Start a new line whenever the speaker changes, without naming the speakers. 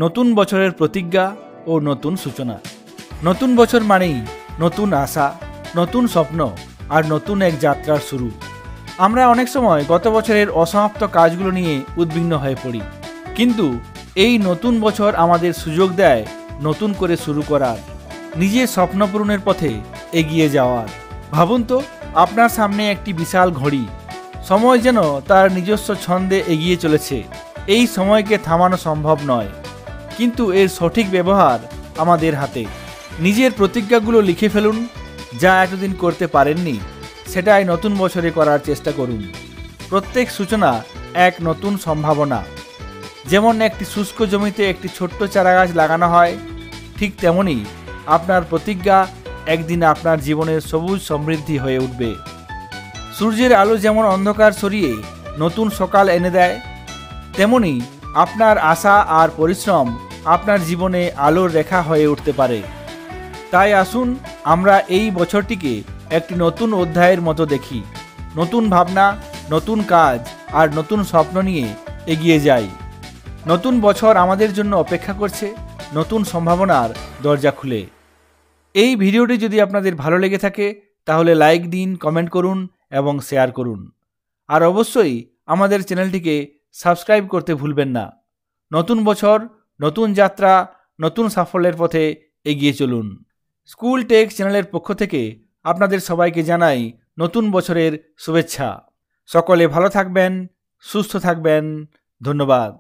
নতুন বছরের প্রতিজ্ঞা ও নতুন সূচনা। নতুন বছর মানেই নতুন আশা, নতুন স্বপ্ন আর নতুন এক যাত্রার শুরু। আমরা অনেক সময় গত বছরের অসমাপ্ত কাজগুলো নিয়ে উদ্বিগ্ন হয়ে পড়ি, কিন্তু এই নতুন বছর আমাদের সুযোগ দেয় নতুন করে শুরু করার, নিজের স্বপ্ন পূরণের পথে এগিয়ে যাওয়ার। ভাবুন তো, আপনার সামনে একটি বিশাল ঘড়ি, সময় যেন তার নিজস্ব ছন্দে এগিয়ে চলেছে। এই সময়কে থামানো সম্ভব নয়, কিন্তু এর সঠিক ব্যবহার আমাদের হাতে। নিজের প্রতিজ্ঞাগুলো লিখে ফেলুন, যা এতদিন করতে পারেননি সেটাই নতুন বছরে করার চেষ্টা করুন। প্রত্যেক সূচনা এক নতুন সম্ভাবনা। যেমন একটি শুষ্ক জমিতে একটি ছোট্ট চারাগাছ লাগানো হয়, ঠিক তেমনি আপনার প্রতিজ্ঞা একদিন আপনার জীবনের সবুজ সমৃদ্ধি হয়ে উঠবে। সূর্যের আলো যেমন অন্ধকার সরিয়ে নতুন সকাল এনে দেয়, তেমনি আপনার আশা আর পরিশ্রম আপনার জীবনে আলোর রেখা হয়ে উঠতে পারে। তাই আসুন আমরা এই বছরটিকে একটি নতুন অধ্যায়ের মতো দেখি। নতুন ভাবনা, নতুন কাজ আর নতুন স্বপ্ন নিয়ে এগিয়ে যাই। নতুন বছর আমাদের জন্য অপেক্ষা করছে নতুন সম্ভাবনার দরজা খুলে। এই ভিডিওটি যদি আপনাদের ভালো লেগে থাকে তাহলে লাইক দিন, কমেন্ট করুন এবং শেয়ার করুন। আর অবশ্যই আমাদের চ্যানেলটিকে সাবস্ক্রাইব করতে ভুলবেন না। নতুন বছর, নতুন যাত্রা, নতুন সাফল্যের পথে এগিয়ে চলুন। স্কুল টেক চ্যানেলের পক্ষ থেকে আপনাদের সবাইকে জানাই নতুন বছরের শুভেচ্ছা। সকলে ভালো থাকবেন, সুস্থ থাকবেন। ধন্যবাদ।